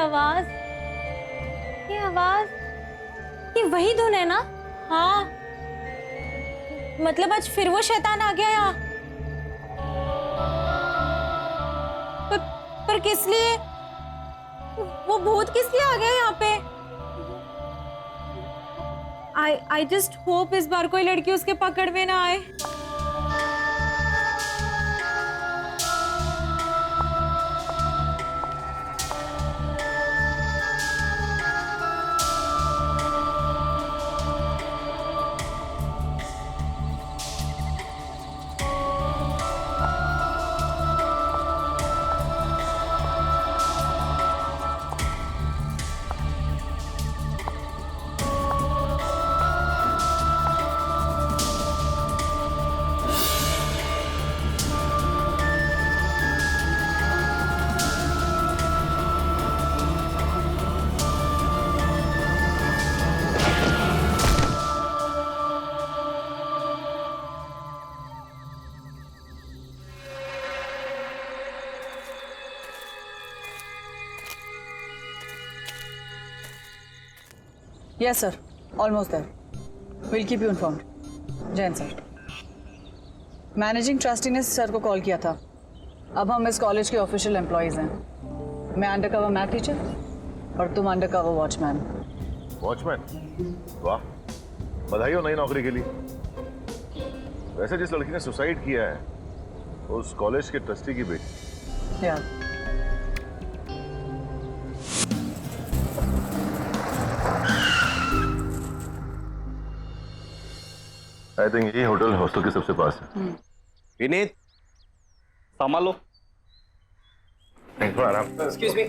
आवाज, ये आवाज, ये वही धुन है ना? हाँ, मतलब आज फिर वो शैतान आ गया यहाँ। पर किस लिए? वो भूत किस लिए आ गया यहाँ पे? I just hope इस बार कोई लड़की उसके पकड़ में ना आए। Yes, sir. Almost there. We'll keep you informed. Jain sir, managing trustee ने सर को कॉल किया था। अब हम इस कॉलेज के ऑफिशियल एम्प्लॉयज हैं। मैं अंडरकवर मैथ टीचर और तुम अंडरकवर वॉचमैन। वॉचमैन? वाह, बधाई हो नई नौकरी के लिए। वैसे जिस लड़की ने सुसाइड किया है उस कॉलेज के ट्रस्टी की बेटी। या आई थिंक ये होटल हॉस्टल के सबसे पास है। विनीत, संभालो। थैंक्स फॉर आराम। Excuse me.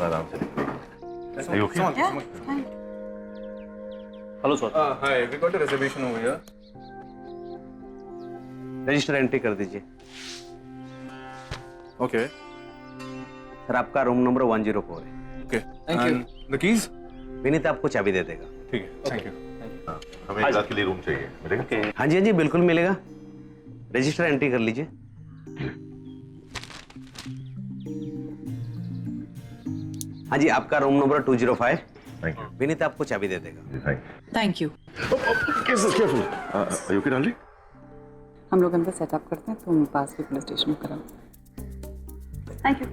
आराम से। Are you okay? Hello sir. Hi, we got a reservation over here. Register entry कर दीजिए। Okay. सर आपका रूम नंबर 104 है। Okay. Thank you. And the keys? Vineet आपको चाबी दे देगा। ठीक है। Thank you. हमें एक रात के लिए रूम चाहिए, मिलेगा? हाँ जी बिल्कुल मिलेगा। रजिस्टर एंट्री कर लीजिए। हाँ जी, आपका room number 205। Thank you. Vineet आपको चाबी दे देगा। Thank you. Careful. Are you okay darling? हम लोग अंदर सेटअप करते हैं, तुम पास के पुलिस स्टेशन में कराओ। Thank you.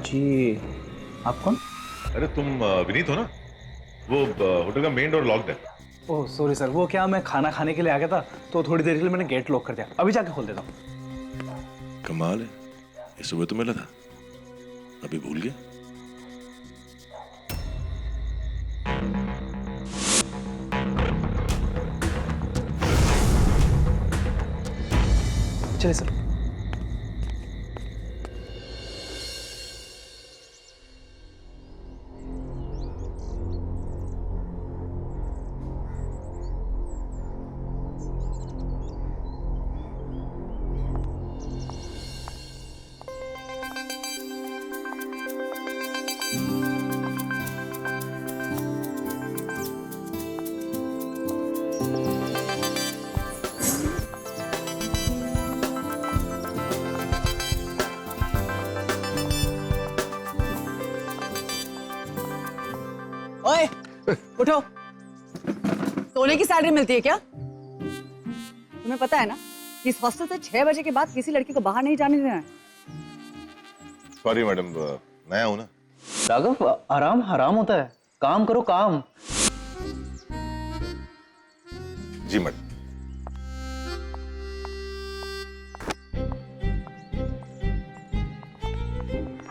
जी, आप कौन? अरे तुम विनीत हो ना? वो होटल का मेन डोर लॉक्ड है। ओह सॉरी सर, वो क्या मैं खाना खाने के लिए आ गया था तो थोड़ी देर के लिए मैंने गेट लॉक कर दिया। अभी जाके खोल देता हूँ। कमाल है, ये सुबह तो मिला था, अभी भूल गया। चलिए सर। ओए, उठो। सोने की सैलरी मिलती है क्या? तुम्हें पता है ना कि इस हॉस्टल से 6 बजे के बाद किसी लड़की को बाहर नहीं जाने देना है। सॉरी मैडम, नया हूं ना। राघव, आराम हराम होता है, काम करो काम। जी मैडम।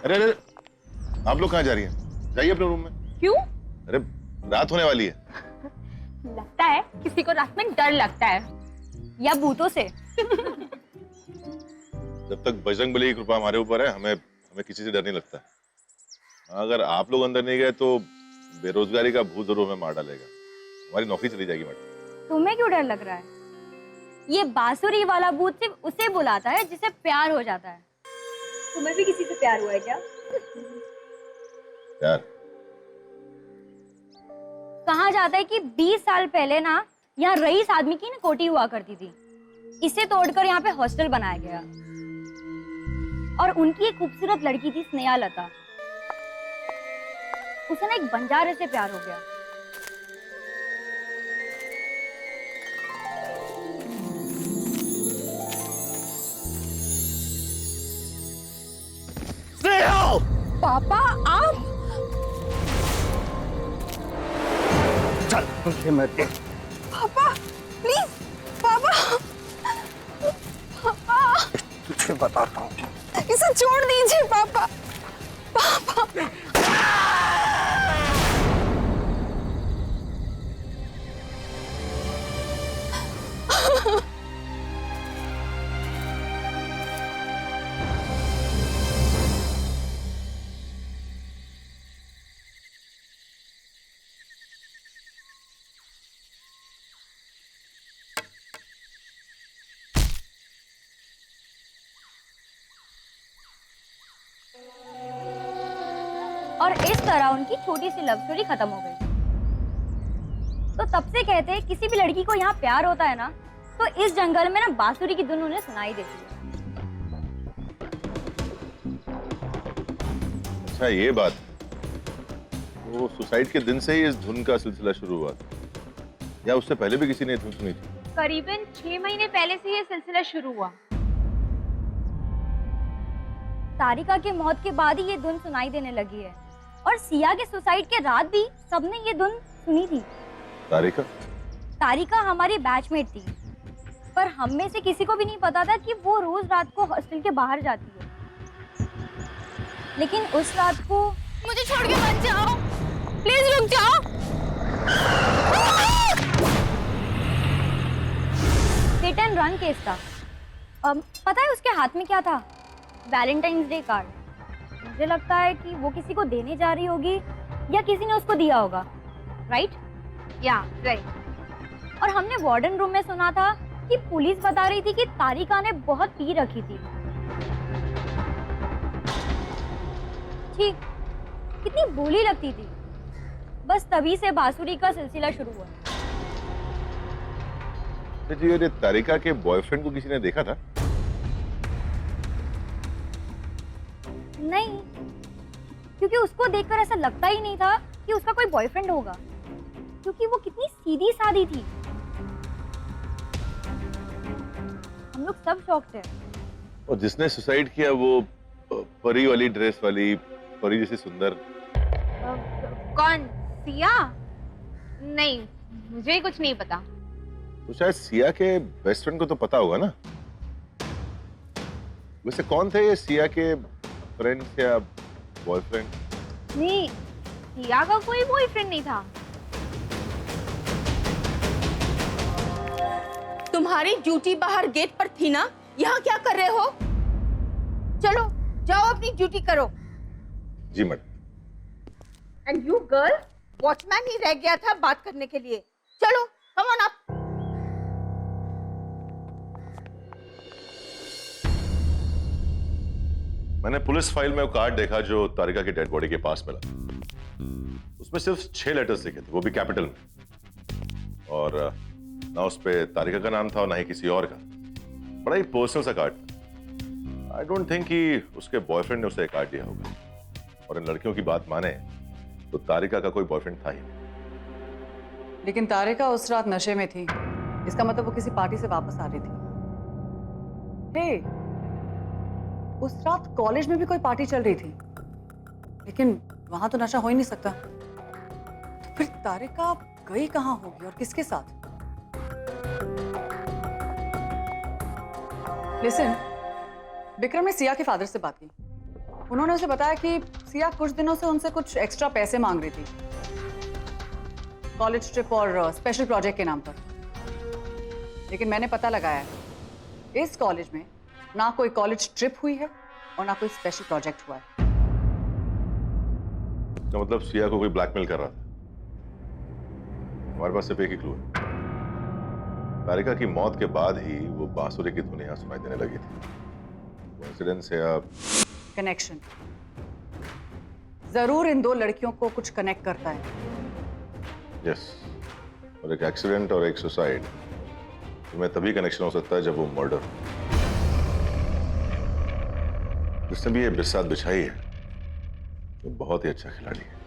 अरे अरे, आप लोग कहाँ जा रही हैं? जाइए अपने रूम में। क्यों? अरे रात होने वाली है। लगता है किसी को रात में डर लगता है, या भूतों से। जब तक बजरंगबली की कृपा हमारे ऊपर है, हमें किसी से डर नहीं लगता। अगर आप लोग अंदर नहीं गए तो बेरोजगारी का भूत जरूर हमें मार डालेगा। हमारी नौकरी चली जाएगी मैडम। तुम्हें क्यों डर लग रहा है? ये बांसुरी वाला भूत सिर्फ उसे बुलाता है जिसे प्यार हो जाता है। तुम्हें भी किसी से प्यार हुआ है क्या? यार कहा जाता है कि 20 साल पहले ना यहाँ रईस आदमी की ना कोठी हुआ करती थी। इसे तोड़कर यहाँ पे हॉस्टल बनाया गया और उनकी एक खूबसूरत लड़की थी स्नेहा लता। उसे ना एक बंजारे से प्यार हो गया। पापा आप चल मुझे मत दे। पापा प्लीज पापा पापा तुझे बताता हूँ। इसे छोड़ दीजिए पापा। पापा और इस तरह उनकी छोटी सी लव स्टोरी खत्म हो गई। तो तब से कहते हैं किसी भी लड़की को यहाँ प्यार होता है ना तो इस जंगल में ना बांसुरी की धुन उन्हें सुनाई देती है। अच्छा ये बात, वो सुसाइड के दिन से ही इस धुन का सिलसिला शुरू हुआ था या उससे पहले भी किसी ने धुन सुनी थी? करीबन 6 महीने पहले से ये सिलसिला शुरू हुआ। तारिका की मौत के बाद ही ये धुन सुनाई देने लगी है और सिया के सुसाइड के रात भी सबने ये धुन सुनी थी। तारिका हमारी बैचमेट थी पर हम में से किसी को भी नहीं पता था कि वो रोज रात को हॉस्टल के बाहर जाती है। लेकिन उस रात को मुझे छोड़ के मत जाओ, प्लीज रुक जाओ। हिट एंड रन केस था। पता है उसके हाथ में क्या था? Valentine's day card. मुझे लगता है कि वो किसी को देने जा रही होगी या किसी ने उसको दिया होगा, राइट? या राइट। और हमने वार्डन रूम में सुना था कि पुलिस बता रही थी कि तारिका ने बहुत पी रखी थी। ठीक, कितनी भोली लगती थी। बस तभी से बांसुरी का सिलसिला शुरू हुआ। जी ये तारिका के बॉयफ्रेंड को किसी ने देखा था? नहीं, क्योंकि उसको देखकर ऐसा लगता ही नहीं था कि उसका कोई बॉयफ्रेंड होगा, क्योंकि वो कितनी सीधी सादी थी। हम लोग सब शॉक्ड थे। और जिसने सुसाइड किया वो परी वाली ड्रेस वाली, परी जैसी सुंदर? कौन? सिया? नहीं, मुझे कुछ नहीं पता। तो शायद सिया के बेस्ट फ्रेंड को तो पता होगा ना। वैसे कौन थे ये सिया के फ्रेंड्स या बॉयफ्रेंड? नहीं, सिया का कोई बॉयफ्रेंड नहीं था। तुम्हारी ड्यूटी बाहर गेट पर थी ना, यहाँ क्या कर रहे हो? चलो जाओ अपनी ड्यूटी करो। जी madam. And you girl, watchman ही रह गया था बात करने के लिए। चलो कम ऑन अप। मैंने पुलिस फाइल में वो कार्ड देखा जो तारिका की डेड बॉडी के पास मिला। उसमें सिर्फ 6 लेटर्स लिखे थे, वो भी कैपिटल में। और ना उस पे तारिका का नाम था और ना ही किसी और का। बड़ा ही पर्सनल सा कार्ड। आई डोंट थिंक कि उसके बॉयफ्रेंड ने उसे कार्ड दिया होगा। और इन लड़कियों की बात माने तो तारिका का कोई बॉयफ्रेंड था ही नहीं। लेकिन तारिका उस रात नशे में थी, इसका मतलब वो किसी पार्टी से वापस आ रही थी। हे, उस रात कॉलेज में भी कोई पार्टी चल रही थी, लेकिन वहां तो नशा हो ही नहीं सकता। तो फिर तारिका गई कहां होगी और किसके साथ? लिसन, विक्रम ने सिया के फादर से बात की। उन्होंने उसे बताया कि सिया कुछ दिनों से उनसे कुछ एक्स्ट्रा पैसे मांग रही थी, कॉलेज ट्रिप और स्पेशल प्रोजेक्ट के नाम पर। लेकिन मैंने पता लगाया, इस कॉलेज में ना कोई कॉलेज ट्रिप हुई है और ना कोई स्पेशल प्रोजेक्ट हुआ है। तो मतलब सिया को कोई ब्लैकमेल कर रहा था। हमारे पास सिर्फ एक ही क्लू है। तारिका की मौत के बाद ही वो बांसुरी की धुन यहाँ सुनाई देने लगी थी। कोइंसिडेंस है या कनेक्शन। जरूर इन दो लड़कियों को कुछ कनेक्ट करता है। यस, और एक एक्सीडेंट और एक सुसाइड में तभी कनेक्शन हो सकता है जब वो मर्डर। जिसने भी ये बिस्सात बिछाई है वो बहुत ही अच्छा खिलाड़ी है।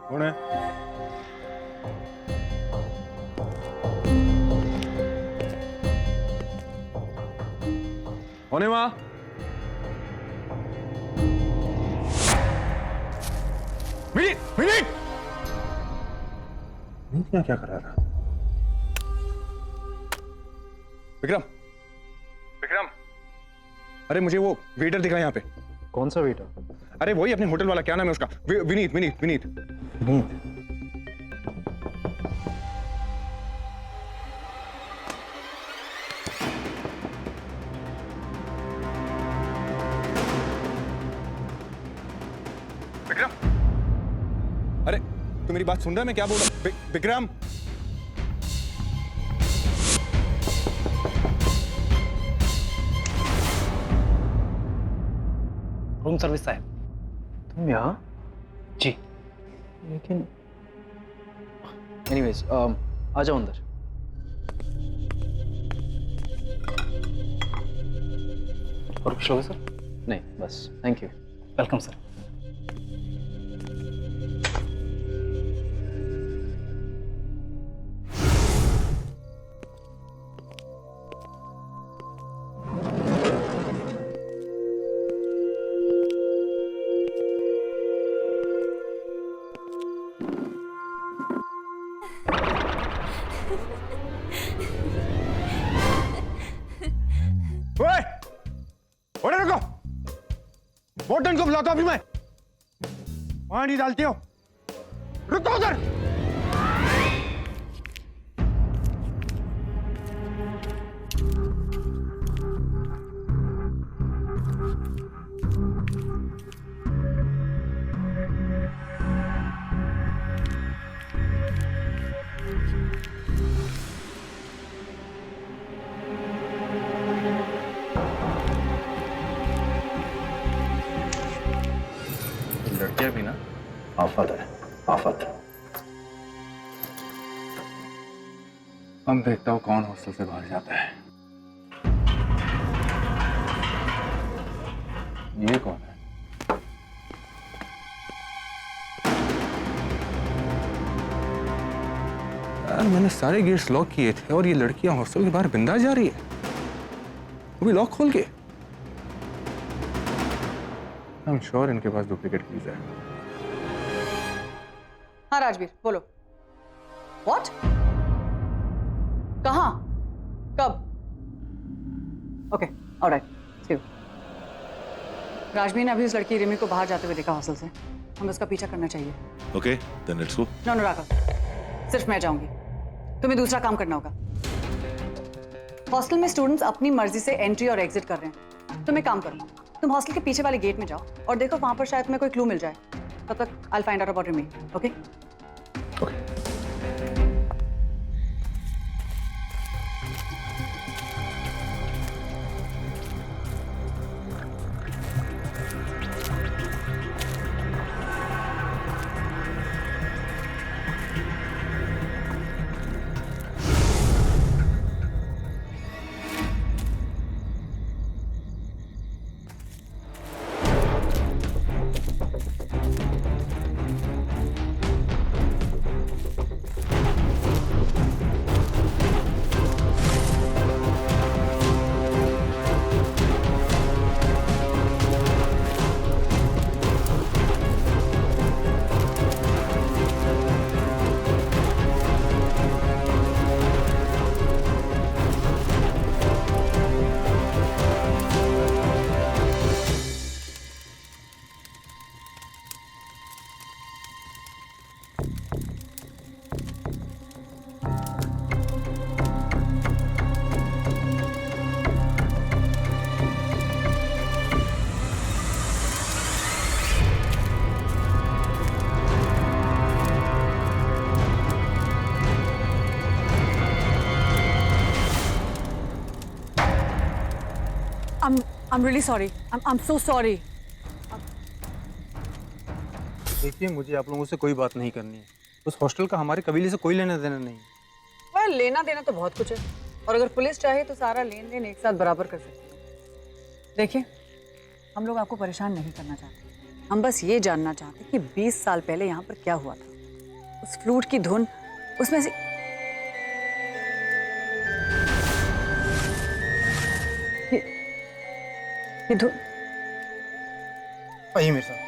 कौन है? कौन है वहां? मिनट मिनट क्या कर रहा था? विक्रम, विक्रम, अरे मुझे वो वेटर दिखा यहाँ पे। कौन सा वेटर? अरे वही अपने होटल वाला, क्या नाम है उसका? विनीत विनीत विनीत विनीत। विक्रम, अरे तू मेरी बात सुन रहा है? मैं क्या बोल रहा हूँ? विक्रम, रूम सर्विस साहब, तुम यहाँ? जी, लेकिन एनीवेज आ जाओ अंदर। और कुछ लोगे सर? नहीं बस, थैंक यू, वेलकम सर। ओए, ओए रुको, बोतल को बुलाता अभी मैं। पानी डालती हो, रुको उधर। लड़कियां भी ना आफत है, आफत। हम देखता हूँ कौन हॉस्टल से बाहर जाता है। ये कौन है? यार मैंने सारे गेट्स लॉक किए थे और ये लड़कियां हॉस्टल के बाहर बिंदास जा रही है, वो भी लॉक खोल के। I'm sure इनके पास डुप्लीकेट कीज है। हाँ राजवीर बोलो। What? कहाँ? कब? Okay, alright, see you. Rajveer ने अभी उस लड़की रिमी को बाहर जाते हुए देखा हॉस्टल से। हमें उसका पीछा करना चाहिए। Okay, then let's go. No no Raghav, सिर्फ मैं जाऊंगी, तुम्हें दूसरा काम करना होगा। हॉस्टल में स्टूडेंट्स अपनी मर्जी से एंट्री और एग्जिट कर रहे हैं। तुम एक काम करो, तुम हॉस्टल के पीछे वाले गेट में जाओ और देखो वहां पर शायद तुम्हें कोई क्लू मिल जाए। तब तक I will find out about Rimi, okay? I'm really sorry. I'm so sorry. देखिए, मुझे आप लोगों से कोई बात नहीं करनी है। उस हॉस्टल का हमारे कबीले से कोई लेना देना नहीं। well, लेना देना तो बहुत कुछ है और अगर पुलिस चाहे तो सारा लेन देन एक साथ बराबर कर सकती है। देखिए, हम लोग आपको परेशान नहीं करना चाहते। हम बस ये जानना चाहते कि 20 साल पहले यहाँ पर क्या हुआ था। उस फ्लूट की धुन, उसमें से ये धुन। आइए मेरे साथ।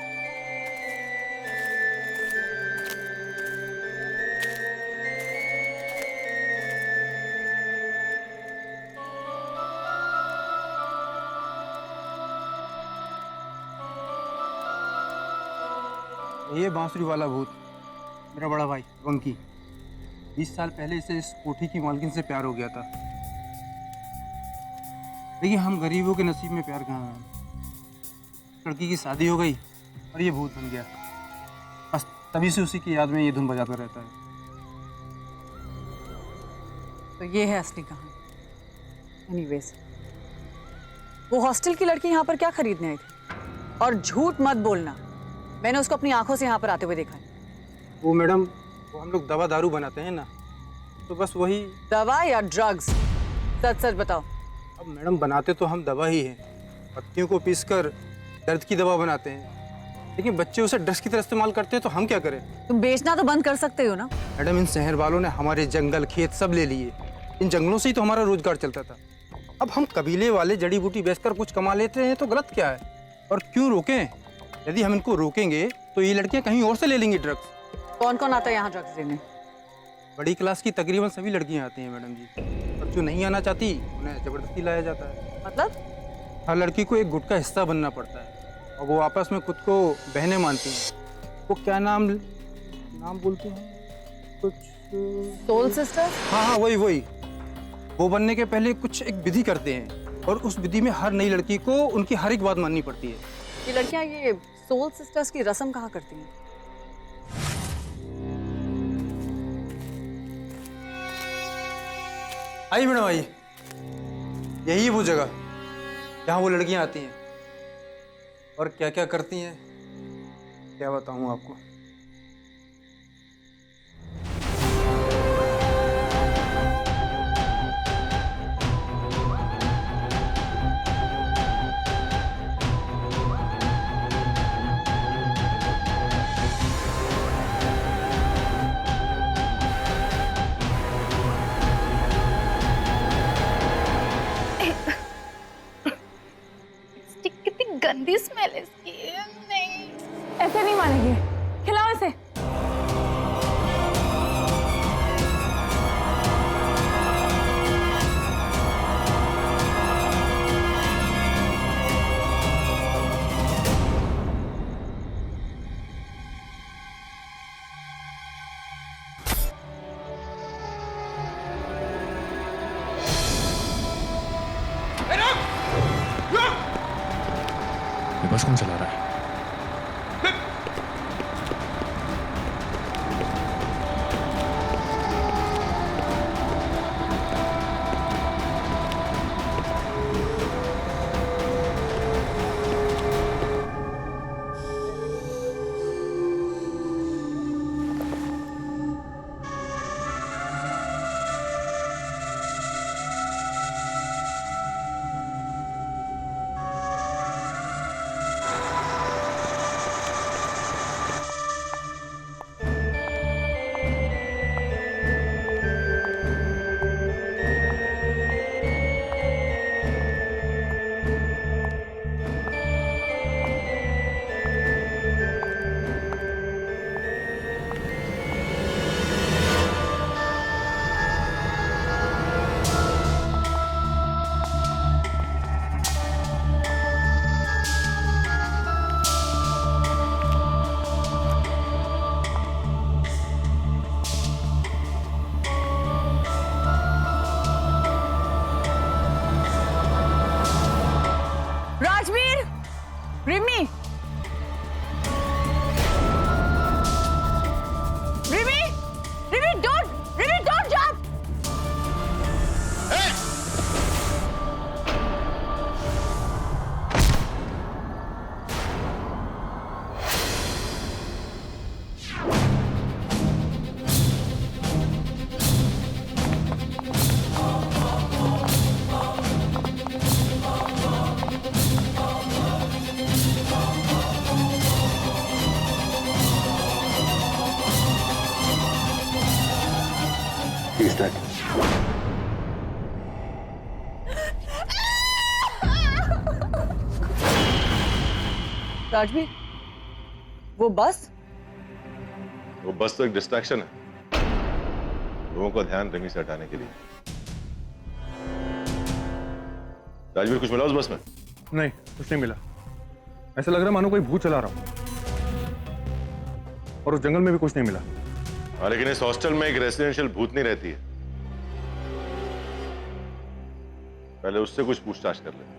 ये बांसुरी वाला भूत मेरा बड़ा भाई वंकी। 20 साल पहले इसे इस कोठी की मालकिन से प्यार हो गया था। देखिए, हम गरीबों के नसीब में प्यार कहाँ है। लड़की की शादी हो गई और ये भूत बन गया। बस तभी से उसी की याद में ये धुन बजाता रहता है। तो ये है असली कहानी। एनीवेज, वो हॉस्टल की लड़की यहाँ पर क्या खरीदने आई थी? और झूठ मत बोलना, मैंने उसको अपनी आंखों से यहाँ पर आते हुए देखा है। वो मैडम, वो हम लोग दवा दारू बनाते हैं ना, तो बस वही। दवा या ड्रग्स? सच सच बताओ। अब मैडम, बनाते तो हम दवा ही हैं। पत्तियों को पीसकर दर्द की दवा बनाते हैं, लेकिन बच्चे उसे ड्रग्स की तरह इस्तेमाल करते हैं, तो हम क्या करें? तुम बेचना तो बंद कर सकते हो ना। मैडम, इन शहर वालों ने हमारे जंगल खेत सब ले लिए। इन जंगलों से ही तो हमारा रोजगार चलता था। अब हम कबीले वाले जड़ी बूटी बेचकर कुछ कमा लेते हैं, तो गलत क्या है? और क्यों रोकें? यदि हम इनको रोकेंगे तो ये लड़कियां कहीं और से ले लेंगी ड्रग्स। कौन कौन आता है यहाँ ड्रग्स लेने? बड़ी क्लास की तकरीबन सभी लड़कियां आती हैं मैडम जी, और जो नहीं आना चाहती उन्हें जबरदस्ती लाया जाता है। मतलब? हर लड़की को एक गुट का हिस्सा बनना पड़ता है और वो आपस में खुद को बहनें मानती हैं। वो क्या नाम बोलती हैं कुछ? Soul sister? हाँ, वही। वो बनने के पहले कुछ एक विधि करते हैं और उस विधि में हर नई लड़की को उनकी हर एक बात माननी पड़ती है। ये लड़कियाँ ये सोल सिस्टर्स की रस्म कहाँ करती हैं? आई मैडम, आई। यही वो जगह जहाँ वो लड़कियाँ आती हैं और क्या क्या करती हैं, क्या बताऊँ आपको। कितनी गंदी स्मेल है इसकी। नहीं, ऐसे नहीं मानेंगे, खिलाओ इसे। ये बस कौन चला रहा है? Rimi, Rimi, Rimi, don't jump. Yes dad. Rajveer, वो बस? वो बस तो एक डिस्ट्रैक्शन है लोगों का ध्यान रिमी से हटाने के लिए। राजवीर, कुछ मिला उस बस में? नहीं, कुछ नहीं मिला। ऐसा लग रहा मानो कोई भूत चला रहा हूं। और उस जंगल में भी कुछ नहीं मिला। हाँ, लेकिन इस हॉस्टल में एक रेसिडेंशियल भूत नहीं रहती है। पहले उससे कुछ पूछताछ कर ले।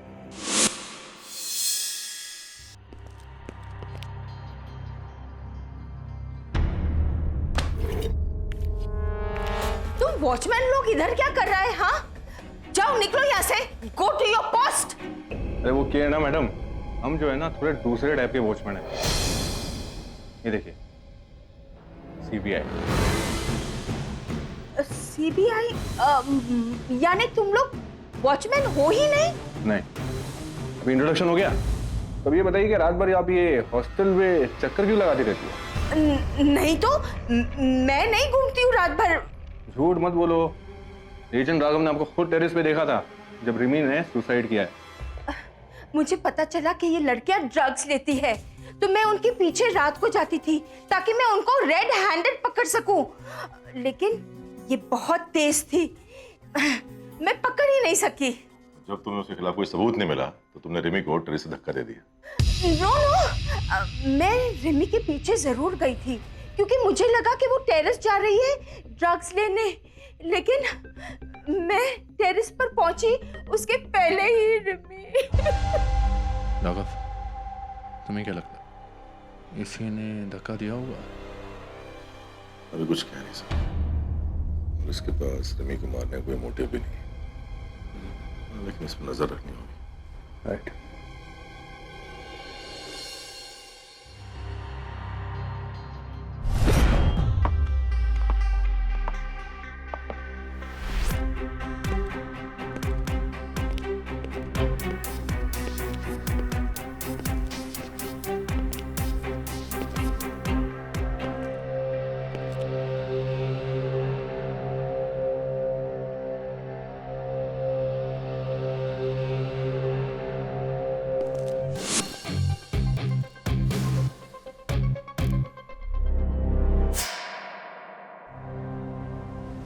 तुम वॉचमैन लोग इधर क्या कर रहा है? हाँ, जाओ निकलो यहाँ से। Go to your post. अरे वो क्या है ना मैडम, हम जो है ना थोड़े दूसरे टाइप के वॉचमैन हैं। ये देखिए, सीबीआई। सीबीआई? यानी तुम लोग वॉचमैन हो ही नहीं? नहीं, अभी इंट्रोडक्शन हो गया। तब ये बताइए कि रात भर आप ये हॉस्टल में चक्कर क्यों लगाती रहती है? नहीं तो मैं नहीं घूमती हूँ रात भर। झूठ मत बोलो। एजेंट राघव ने आपको खुद टेरेस पे देखा था जब रिमी ने सुसाइड किया है। मुझे पता चला कि ये लड़कियां ड्रग्स लेती है, तो मैं उनके पीछे रात को जाती थी ताकि मैं उनको रेड हैंडेड पकड़ सकूं। लेकिन ये बहुत तेज थी, मैं पकड़ ही नहीं सकी। जब तुम्हें उसके खिलाफ कोई सबूत नहीं मिला तो तुमने रिमी को टेरेस से धक्का दे दिया। नो, मैं रिमी के पीछे जरूर गई थी क्योंकि मुझे लगा कि वो टेरेस जा रही है ड्रग्स लेने, लेकिन मैं टेरेस पर पहुंची उसके पहले ही रिमी। राघव, तुम्हें क्या लगता है इसी ने धक्का दिया होगा? अभी कुछ कह नहीं सकता और इसके पास रिमी को मारने का कोई मोटिव भी नहीं, लेकिन इस पर नजर रखनी होगी। राइट।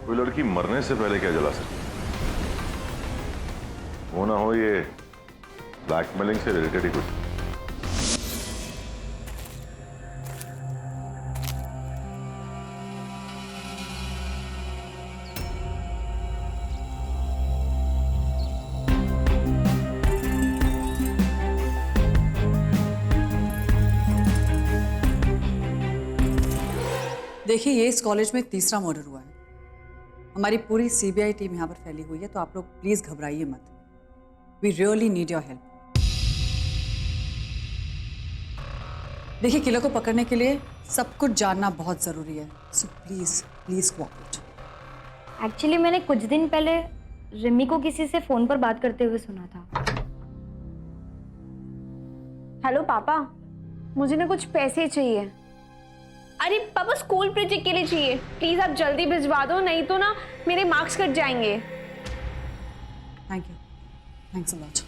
कोई लड़की मरने से पहले क्या जला सकती है? वो ना हो ये ब्लैकमेलिंग से रिलेटेड ही कुछ। देखिए, ये इस कॉलेज में तीसरा मर्डर हुआ है। हमारी पूरी सीबीआई टीम यहाँ पर फैली हुई है, तो आप लोग प्लीज घबराइए मत। We really need your help. देखिए, किलर को पकड़ने के लिए सब कुछ जानना बहुत जरूरी है, so please please cooperate. Actually मैंने कुछ दिन पहले रिमी को किसी से फोन पर बात करते हुए सुना था। हेलो पापा, मुझे ना कुछ पैसे चाहिए। अरे पापा, स्कूल प्रोजेक्ट के लिए चाहिए। प्लीज आप जल्दी भिजवा दो, नहीं तो ना मेरे मार्क्स कट जाएंगे। Thank you, thanks a lot.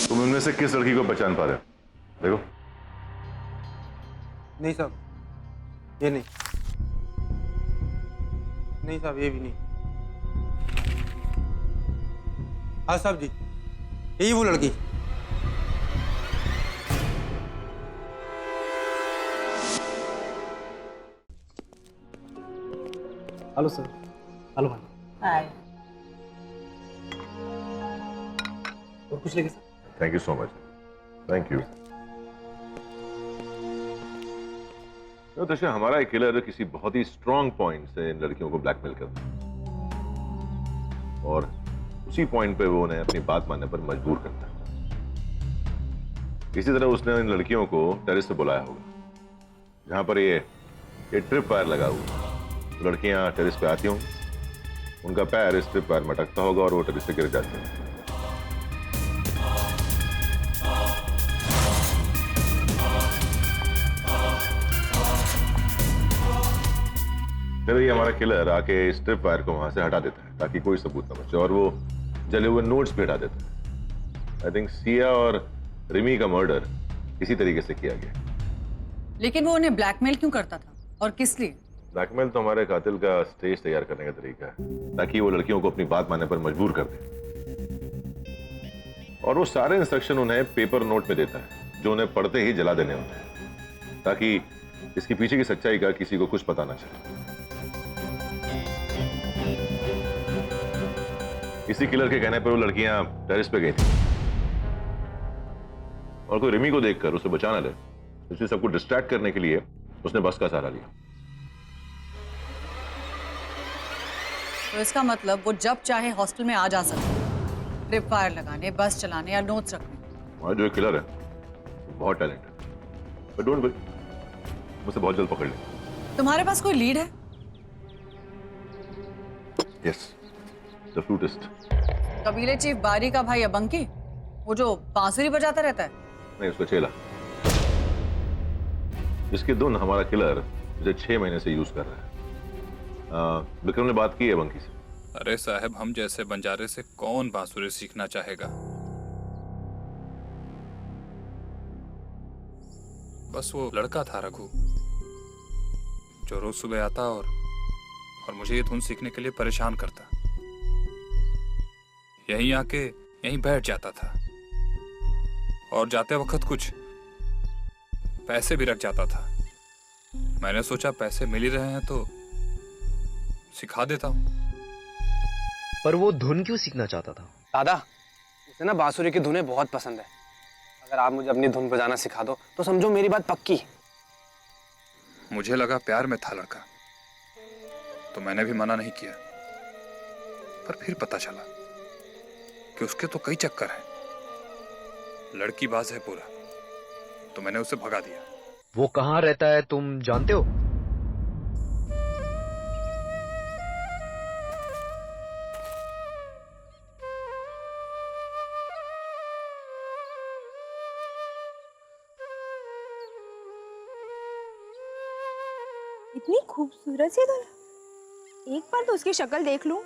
तुम इनमें से किस लड़की को पहचान पा रहे हो? देखो। नहीं साहब, ये नहीं। नहीं साहब, ये भी नहीं। हाँ साहब जी, यही वो लड़की। Hello sir. हेलो भाई। हाय। और कुछ लेंगे sir? Thank you so much. Thank you. दशा, हमारा एक किलर किसी बहुत ही स्ट्रॉन्ग पॉइंट से इन लड़कियों को ब्लैकमेल करता है और उसी पॉइंट पे वो उन्हें अपनी बात मानने पर मजबूर करता है। इसी तरह उसने इन लड़कियों को टेरेस पे बुलाया होगा जहां पर ये ट्रिप वायर लगा हुआ। लड़कियां टेरेस पे आती होंगी, उनका पैर इस ट्रिप वायर में अटकता होगा और वो टेरेस से गिर जाते हैं। फिर ये हमारा किलर आके स्ट्रिप वायर को वहां से हटा देता है ताकि कोई सबूत न बचे, और वो जले हुए नोट्स भी हटा देता है। आई थिंक सिया और रिमी का मर्डर इसी तरीके से किया गया। लेकिन वो उन्हें ब्लैकमेल क्यों करता था और किस लिए? ब्लैकमेल तो हमारे कातिल का स्टेज तैयार करने का तरीका है ताकि वो लड़कियों को अपनी बात मानने पर मजबूर कर दे, और वो सारे इंस्ट्रक्शन उन्हें पेपर नोट में देता है जो उन्हें पढ़ते ही जला देने होते हैं ताकि इसके पीछे की सच्चाई का किसी को कुछ पता ना चले। इसी किलर के कहने पर वो लड़कियां टेरेस पे गई थी और कोई रिमी को देखकर उसे बचाना ले, इसलिए सबको डिस्ट्रैक्ट करने के लिए उसने बस का सहारा लिया। तो इसका मतलब वो जब चाहे हॉस्टल में आ जा सकता है, ट्रिप फायर लगाने, बस चलाने या नोट्स रखने। हमारा जो किलर है वो बहुत टैलेंटेड है, बट डोंट वरी, मुझे बहुत जल्द पकड़ लेंगे। तुम्हारे पास कोई लीड है? Yes, the flautist. कबीले चीफ बारी का भाई अबंकी, वो जो बांसुरी बजाता रहता है? नहीं, उसका चेला, जिसकी धुन हमारा किलर मुझे 6 महीने से यूज कर रहा है। विक्रम ने बात की है बंकी से। अरे साहब, हम जैसे बंजारे से कौन बांसुरी सीखना चाहेगा? बस वो लड़का था रघु जो रोज सुबह आता और मुझे ये धुन सीखने के लिए परेशान करता। यहीं आके यहीं बैठ जाता था और जाते वक्त कुछ पैसे भी रख जाता था। मैंने सोचा पैसे मिल ही रहे हैं तो सिखा देता हूं। पर वो धुन क्यों सीखना चाहता था? दादा, उसे ना बांसुरी की धुनें बहुत पसंद है। अगर आप मुझे अपनी धुन बजाना सिखा दो तो समझो मेरी बात पक्की। मुझे लगा प्यार में था लड़का, तो मैंने भी मना नहीं किया, पर फिर पता चला कि उसके तो कई चक्कर हैं। लड़की बाज है पूरा, तो मैंने उसे भगा दिया। वो कहाँ रहता है तुम जानते हो? इतनी खूबसूरत सी दुल्हन, एक बार तो उसकी शक्ल देख लूं।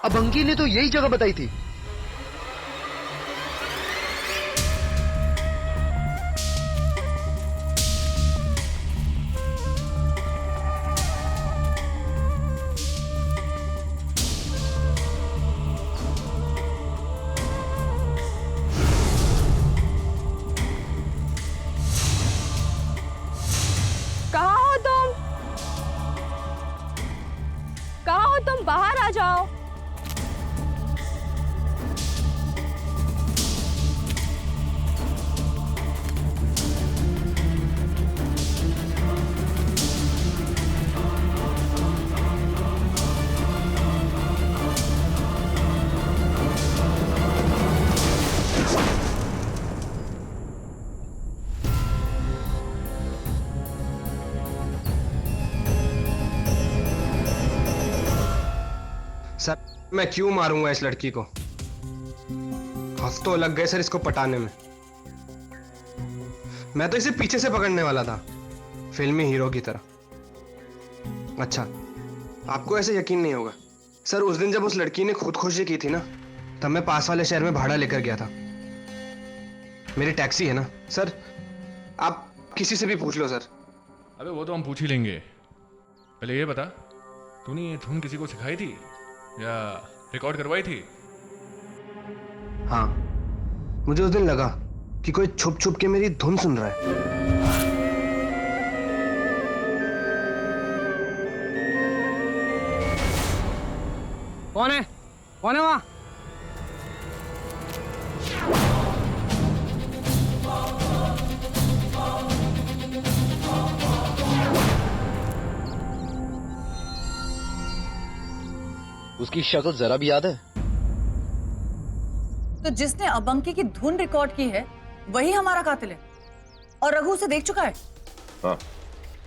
अब अंकी ने तो यही जगह बताई थी। कहाँ हो तुम? कहाँ हो तुम? बाहर आ जाओ। सर, मैं क्यों मारूंगा इस लड़की को? हफ्तों लग गए सर इसको पटाने में। मैं तो इसे पीछे से पकड़ने वाला था, फिल्मी हीरो की तरह। अच्छा, आपको ऐसे यकीन नहीं होगा सर, उस दिन जब उस लड़की ने खुदकुशी की थी ना, तब मैं पास वाले शहर में भाड़ा लेकर गया था। मेरी टैक्सी है ना सर, आप किसी से भी पूछ लो सर। अबे वो तो हम पूछ ही लेंगे, पहले ये बता, तूने ये धुन किसी को सिखाई थी या रिकॉर्ड करवाई थी? हाँ, मुझे उस दिन लगा कि कोई छुप छुप के मेरी धुन सुन रहा है। कौन है? कौन है वहां? उसकी शक्ल जरा भी याद है? तो जिसने अबंकी की धुन रिकॉर्ड की है वही हमारा कातिल है और रघु उसे देख चुका है। हाँ,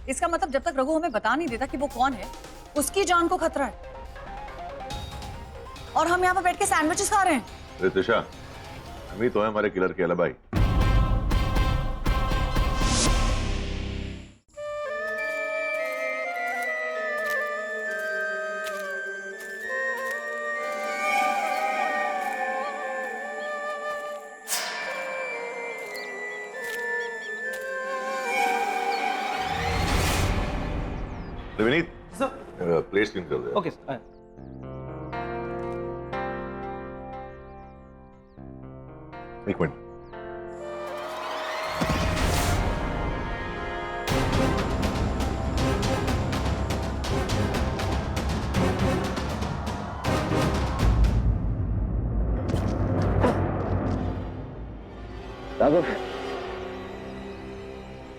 इसका मतलब जब तक रघु हमें बता नहीं देता कि वो कौन है, उसकी जान को खतरा है। और हम यहाँ पर बैठ के सैंडविचेस खा रहे हैं। रितिशा, हम ही तो है हमारे किलर के अलावा। विनीत सर। प्लेट क्लीन कर दे। Okay sir. एक मिनट। राघव,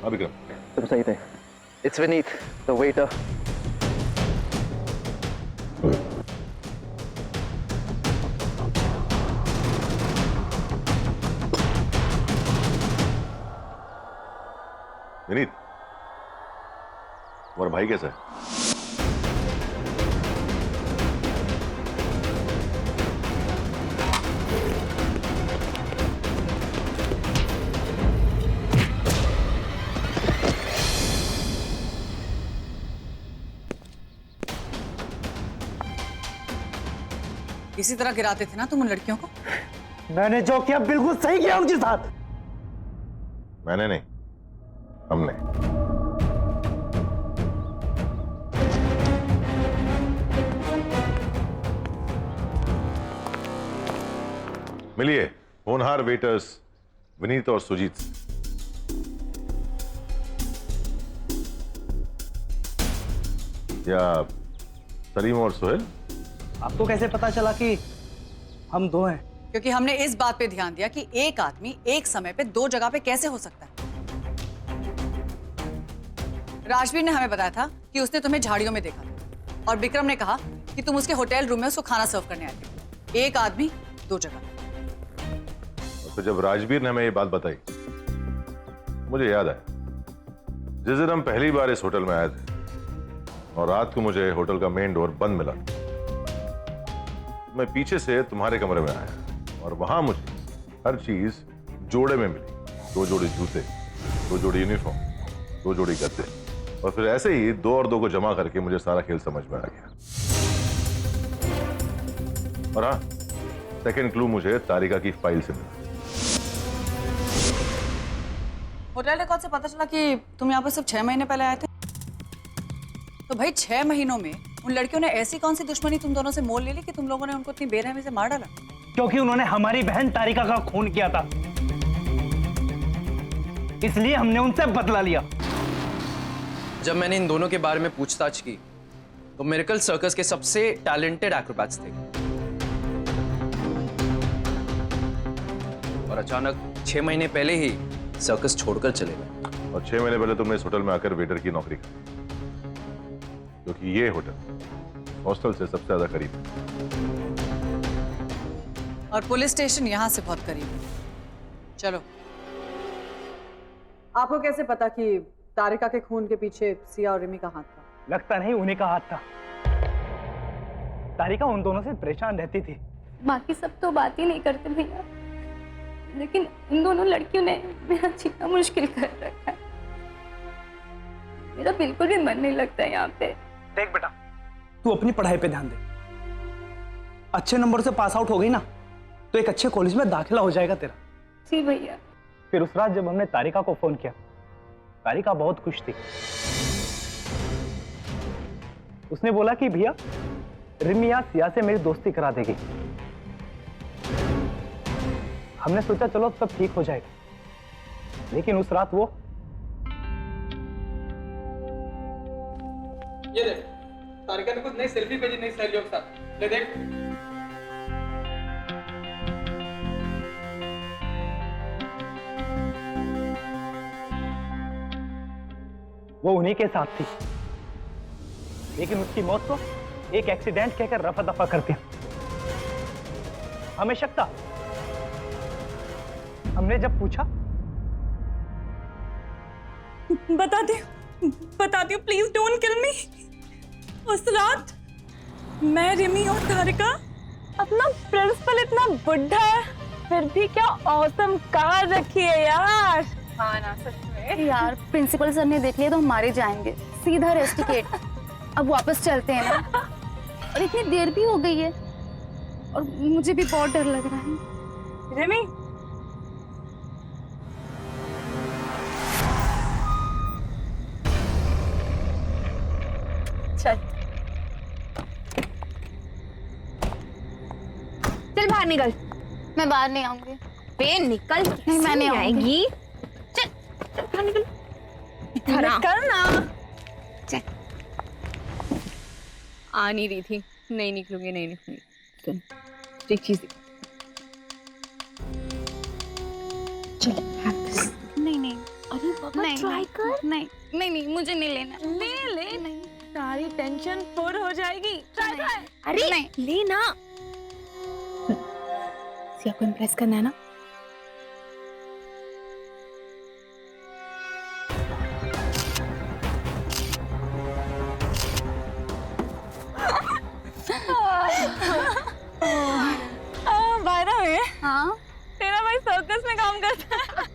हाँ विक्रम, तुम सही थे। It's Vineet, the waiter. Vineet, तुम्हारा भाई कैसा है? इसी तरह गिराते थे ना तुम उन लड़कियों को? मैंने जो किया बिल्कुल सही किया उनके साथ। मैंने नहीं, हमने। मिलिए होनहार वेटर्स विनीत और सुजीत से। या सलीम और सोहेल? आपको कैसे पता चला कि हम दो हैं? क्योंकि हमने इस बात पे ध्यान दिया कि एक आदमी एक समय पे दो जगह पे कैसे हो सकता है। राजवीर ने हमें बताया था कि उसने तुम्हें झाड़ियों में देखा और विक्रम ने कहा कि तुम उसके होटल रूम में उसको खाना सर्व करने आए थे। एक आदमी दो जगह। तो जब राजवीर ने हमें ये बात बताई, मुझे याद आया जिस दिन हम पहली बार इस होटल में आए थे और रात को मुझे होटल का मेन डोर बंद मिला, मैं पीछे से तुम्हारे कमरे में आया और वहां मुझे हर चीज जोड़े में मिली। 2 जोड़ी जूते, 2 जोड़ी यूनिफॉर्म, 2 जोड़ी गद्दे, और फिर ऐसे ही 2 और 2 को जमा करके मुझे सारा खेल समझ में आ गया। और हाँ, सेकंड क्लू मुझे तारिका की फाइल से मिला। होटल रिकॉर्ड से पता चला कि तुम यहाँ पर सिर्फ 6 महीने पहले आए थे। तो भाई 6 महीनों में उन लड़कियों ने ऐसी कौन सी दुश्मनी तुम दोनों से मोल ले ली कि तुम लोगों ने उनको इतनी बेरहमी से मार डाला? क्योंकि उन्होंने हमारी बहन तारिका का खून किया था, इसलिए हमने उनसे बदला लिया। जब मैंने इन दोनों के बारे में पूछताछ की तो मिरेकल सर्कस के सबसे टैलेंटेड एक्रोबैट्स थे, और अचानक 6 महीने पहले ही सर्कस छोड़कर चले गए। और 6 महीने पहले तुमने इस होटल में आकर वेटर की नौकरी की, क्योंकि ये होटल हॉस्टल से सबसे ज्यादा करीब है और पुलिस स्टेशन यहाँ से बहुत करीब है। चलो। आपको कैसे पता कि तारिका के खून के पीछे सिया और रिमी का हाथ था? लगता नहीं उन्हीं का हाथ था। तारिका उन दोनों से परेशान रहती थी। बाकी सब तो बात ही नहीं करते भैया, लेकिन इन दोनों लड़कियों ने मेरा जीना मुश्किल कर रखा है। मेरा बिल्कुल भी मन नहीं लगता है यहाँ पे। देख बेटा, तू अपनी पढ़ाई पे ध्यान दे। अच्छे नंबर से पास आउट हो गई ना तो एक अच्छे कॉलेज में दाखिला हो जाएगा तेरा। जी भैया। फिर उस रात जब हमने तारिका को फोन किया, तारिका बहुत खुश थी। उसने बोला कि भैया रिमी या सिया से मेरी दोस्ती करा देगी। हमने सोचा चलो सब ठीक हो जाएगा, लेकिन उस रात वो ये देख, तारिका ने कुछ नई सेल्फी भेजी नई सहेलियों के साथ। ले देख। वो उन्हीं के साथ थी, लेकिन उसकी मौत तो एक एक्सीडेंट कहकर रफा दफा कर दिया। हमें शक था। हमने जब पूछा, बताती हूँ, प्लीज डोंट किल मी। उस रात मैं, रिमी और तारिका, अपना प्रिंसिपल इतना बुढ़ा है फिर भी क्या औसम कार रखी है यार। हाँ ना, सच में यार प्रिंसिपल सर ने देख लिया तो हम मारे जाएंगे, सीधा रेस्टिकेट। अब वापस चलते हैं ना, और इतनी देर भी हो गई है और मुझे भी बहुत डर लग रहा है। रिमी, चल चल बाहर निकल। मैं बाहर नहीं आऊंगी। बे निकल। नहीं, मैं नहीं आऊंगी। चल चल बाहर निकल। निकल ना। चल। आ नहीं रही थी। नहीं निकलूंगी, नहीं निकलूंगी। सुन, एक चीज चल। नहीं नहीं, अरे बाबा ट्राई कर। नहीं नहीं नहीं, मुझे नहीं लेना। ले ले। नहीं, सारी टेंशन पूर हो जाएगी। ट्राई कर। अरे नहीं ले ना। सिया को इम्प्रेस करना है ना। बाय द वे, हाँ तेरा भाई सर्कस में काम करता है।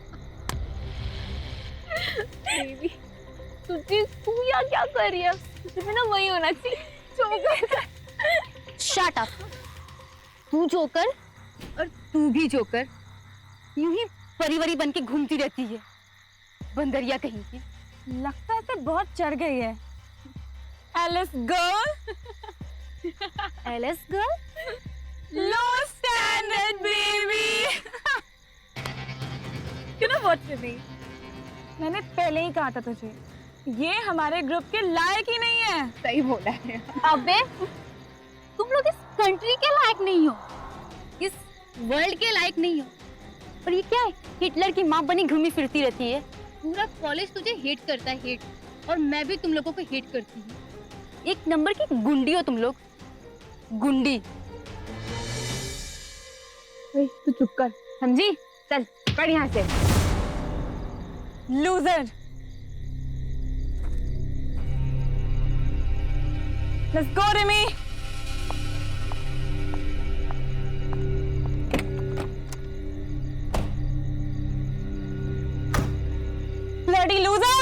बेबी, तुझे तू यहाँ क्या कर रही है? तुझे ना वही होना चाहिए, जोकर। Shut up. तू जोकर और तू भी जोकर, यूं ही परिवारी बन के घूमती रहती है, बंदरिया कहीं की। लगता है तो बहुत चढ़ गई है। Alice girl. Alice girl, low standard baby. You know what Rimi, मैंने पहले ही कहा था तुझे, ये हमारे ग्रुप के लायक ही नहीं है। सही बोला है। अबे तुम लोग इस कंट्री के लायक नहीं हो, इस वर्ल्ड के लायक नहीं हो। और ये क्या है, हिटलर की माँ बनी घूमी फिरती रहती है। पूरा कॉलेज तुझे हेट करता है, हेट। और मैं भी तुम लोगों को हेट करती हूँ। एक नंबर की गुंडी हो तुम लोग, गुंडी। तू चुप कर, समझी? चल पढ़ यहाँ से। Loser. Let's go, Remy. Bloody loser.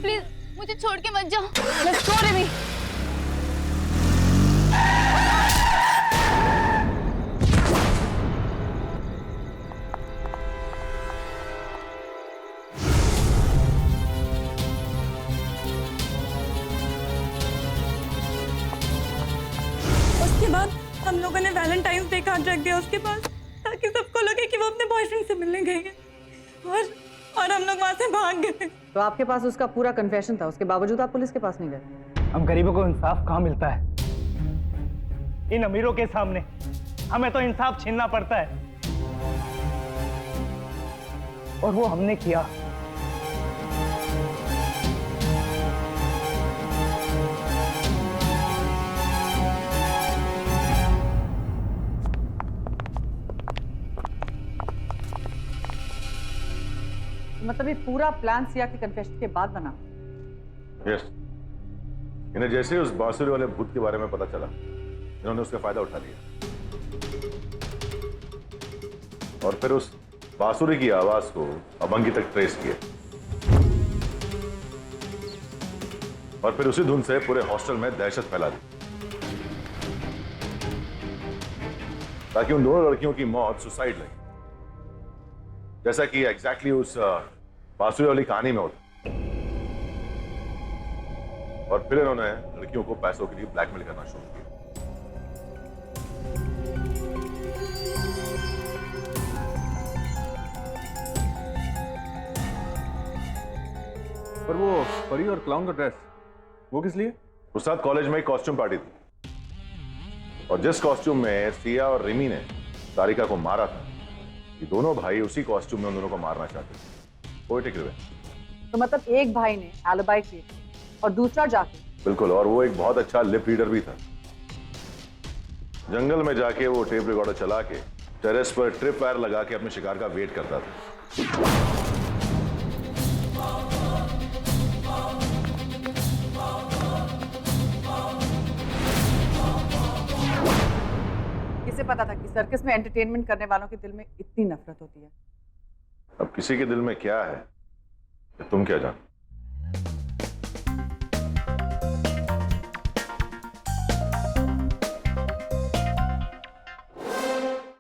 Please मुझे छोड़ के मत जाओ। Let's go, Remy. उसके बाद हम लोगों ने वैलेंटाइंस डे कार्ड रख दिया उसके पास, ताकि सबको लगे कि वो अपने बॉयफ्रेंड से मिलने गए हैं। और हम लोग वहां से भाग गए। तो आपके पास उसका पूरा कन्फेशन था, उसके बावजूद आप पुलिस के पास नहीं गए? हम गरीबों को इंसाफ कहाँ मिलता है? इन अमीरों के सामने हमें तो इंसाफ छीनना पड़ता है, और वो हमने किया। मतलब ये पूरा प्लान सिया के कन्फेशन के बाद बना? यस। इन्हें जैसे ही उस बांसुरी वाले भूत के बारे में पता चला, इन्होंने उसका फायदा उठा लिया और फिर उस बांसुरी की आवाज को अभंगी तक ट्रेस किया, और फिर उसी धुन से पूरे हॉस्टल में दहशत फैला दी, ताकि उन दोनों लड़कियों की मौत सुसाइड लगी, जैसा कि एग्जैक्टली उस बांसुरी वाली कहानी में होता। और फिर इन्होंने लड़कियों को पैसों के लिए ब्लैकमेल करना शुरू किया। पर वो परी और क्लाउन का ड्रेस, वो किस लिए? उस साथ कॉलेज में एक कॉस्ट्यूम पार्टी थी, और जिस कॉस्ट्यूम में सिया और रिमी ने तारिका को मारा था, ये दोनों भाई उसी कॉस्ट्यूम में उन दोनों को मारना चाहते थे। Poetic revenge. तो मतलब एक भाई ने एलिबाई क्रिएट और दूसरा जाके। बिल्कुल, और वो एक बहुत अच्छा लिप रीडर भी था। जंगल में जाके वो टेप रिकॉर्डर चला के टेरेस पर ट्रिप वायर लगा के अपने शिकार का वेट करता था। किसे पता था कि सर्कस में एंटरटेनमेंट करने वालों के दिल में इतनी नफरत होती है। अब किसी के दिल में क्या है तुम क्या जान।